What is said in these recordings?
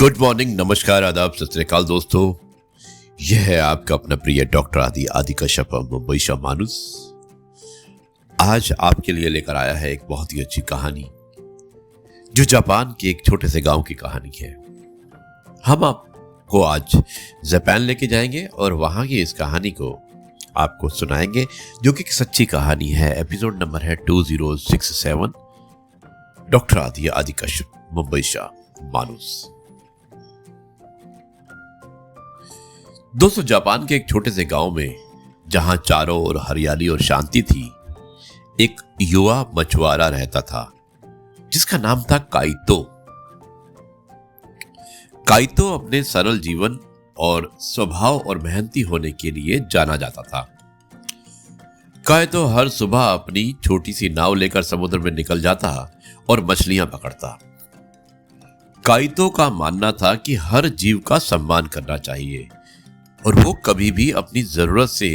Good morning, नमस्कार, आदाब, सत श्री अकाल दोस्तों। यह है आपका अपना प्रिय डॉक्टर आदि कश्यप मुंबई शा मानुस। आज आपके लिए लेकर आया है एक बहुत ही अच्छी कहानी जो जापान के एक छोटे से गांव की कहानी है। हम आपको आज जापान लेके जाएंगे और वहां की इस कहानी को आपको सुनाएंगे जो कि एक सच्ची कहानी है। एपिसोड नंबर है 2067। डॉक्टर आदि कश्यप मुंबई शा मानुस। दोस्तों, जापान के एक छोटे से गांव में जहां चारों ओर हरियाली और शांति थी, एक युवा मछुआरा रहता था जिसका नाम था काइतो। काइतो अपने सरल जीवन और स्वभाव और मेहनती होने के लिए जाना जाता था। काइतो हर सुबह अपनी छोटी सी नाव लेकर समुद्र में निकल जाता और मछलियां पकड़ता। काइतो का मानना था कि हर जीव का सम्मान करना चाहिए और वो कभी भी अपनी जरूरत से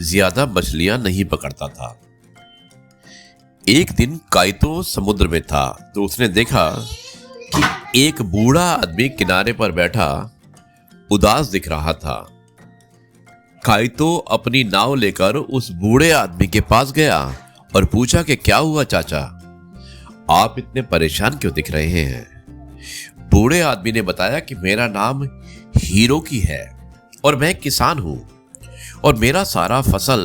ज्यादा मछलियां नहीं पकड़ता था। एक दिन काइतो समुद्र में था तो उसने देखा कि एक बूढ़ा आदमी किनारे पर बैठा उदास दिख रहा था। काइतो अपनी नाव लेकर उस बूढ़े आदमी के पास गया और पूछा कि क्या हुआ चाचा, आप इतने परेशान क्यों दिख रहे हैं? बूढ़े आदमी ने बताया कि मेरा नाम हिरोकी है और मैं किसान हूं और मेरा सारा फसल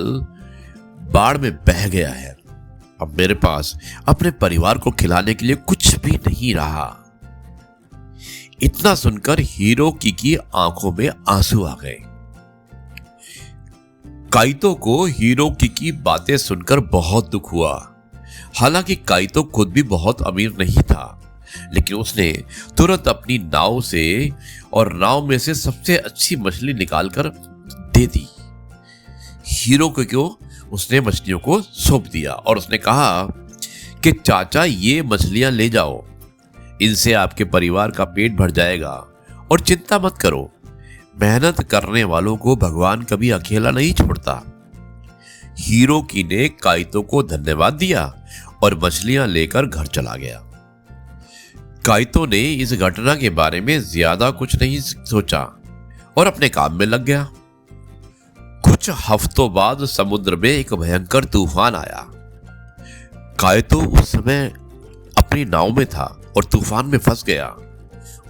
बाढ़ में बह गया है। अब मेरे पास अपने परिवार को खिलाने के लिए कुछ भी नहीं रहा। इतना सुनकर हिरोकी की आंखों में आंसू आ गए। काइतो को हिरोकी की बातें सुनकर बहुत दुख हुआ। हालांकि काइतो खुद भी बहुत अमीर नहीं था, लेकिन उसने तुरंत अपनी नाव से और नाव में से सबसे अच्छी मछली निकालकर दे दी। हिरोकी को उसने मछलियों को सौंप दिया और उसने कहा कि चाचा, ये मछलियां ले जाओ, इनसे आपके परिवार का पेट भर जाएगा और चिंता मत करो, मेहनत करने वालों को भगवान कभी अकेला नहीं छोड़ता। हिरोकी ने काइतो को धन्यवाद दिया और मछलियां लेकर घर चला गया। काइतो ने इस घटना के बारे में ज्यादा कुछ नहीं सोचा और अपने काम में लग गया। कुछ हफ्तों बाद समुद्र में एक भयंकर तूफान आया। काइतो उस समय अपनी नाव में था और तूफान में फंस गया।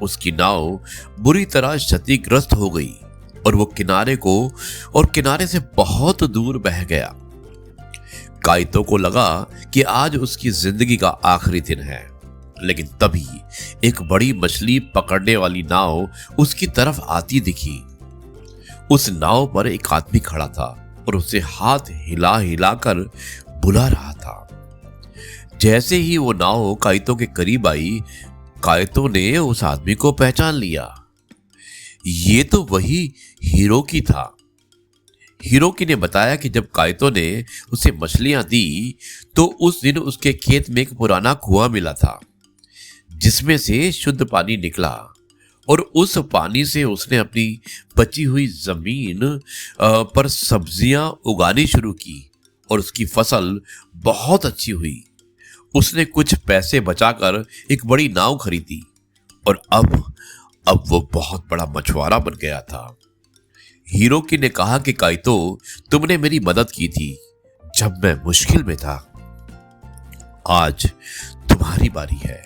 उसकी नाव बुरी तरह क्षतिग्रस्त हो गई और वो किनारे से बहुत दूर बह गया। काइतो को लगा कि आज उसकी जिंदगी का आखिरी दिन है, लेकिन तभी एक बड़ी मछली पकड़ने वाली नाव उसकी तरफ आती दिखी। उस नाव पर एक आदमी खड़ा था और उसे हाथ हिला हिलाकर बुला रहा था। जैसे ही वो नाव काइतो के करीब आई, काइतो ने उस आदमी को पहचान लिया। ये तो वही हिरोकी था। हिरोकी ने बताया कि जब काइतो ने उसे मछलियां दी तो उस दिन उसके खेत में एक पुराना कुआं मिला था जिसमें से शुद्ध पानी निकला और उस पानी से उसने अपनी बची हुई जमीन पर सब्जियां उगानी शुरू की और उसकी फसल बहुत अच्छी हुई। उसने कुछ पैसे बचाकर एक बड़ी नाव खरीदी और अब वो बहुत बड़ा मछुआरा बन गया था। हिरोकी ने कहा कि काइतो, तुमने मेरी मदद की थी जब मैं मुश्किल में था। आज तुम्हारी बारी है।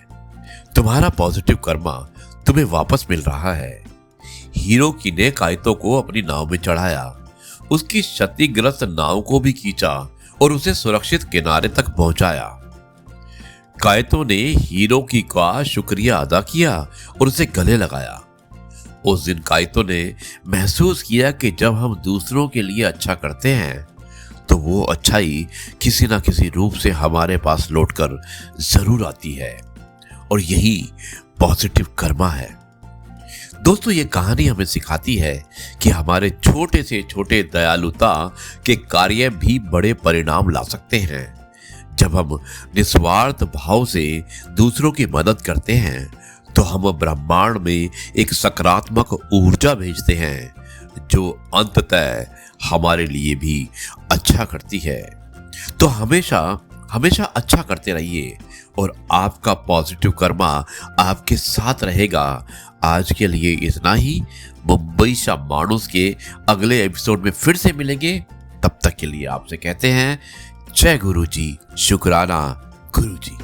तुम्हारा पॉजिटिव कर्मा तुम्हें वापस मिल रहा है। हिरोकी ने काइतो को अपनी नाव में चढ़ाया, उसकी क्षतिग्रस्त नाव को भी खींचा और उसे सुरक्षित किनारे तक पहुंचाया। काइतो ने हिरोकी का शुक्रिया अदा किया और उसे गले लगाया। उस दिन काइतो ने महसूस किया कि जब हम दूसरों के लिए अच्छा करते हैं तो वो अच्छाई किसी ना किसी रूप से हमारे पास लौटकर जरूर आती है और यही पॉजिटिव कर्मा है। दोस्तों, ये कहानी हमें सिखाती है कि हमारे छोटे से छोटे दयालुता के कार्य भी बड़े परिणाम ला सकते हैं। जब हम निस्वार्थ भाव से दूसरों की मदद करते हैं तो हम ब्रह्मांड में एक सकारात्मक ऊर्जा भेजते हैं जो अंततः हमारे लिए भी अच्छा करती है। तो हमेशा अच्छा करते रहिए और आपका पॉजिटिव कर्मा आपके साथ रहेगा। आज के लिए इतना ही। मुंबई शा मानुस के अगले एपिसोड में फिर से मिलेंगे। तब तक के लिए आपसे कहते हैं जय गुरु जी, शुक्राना गुरु जी।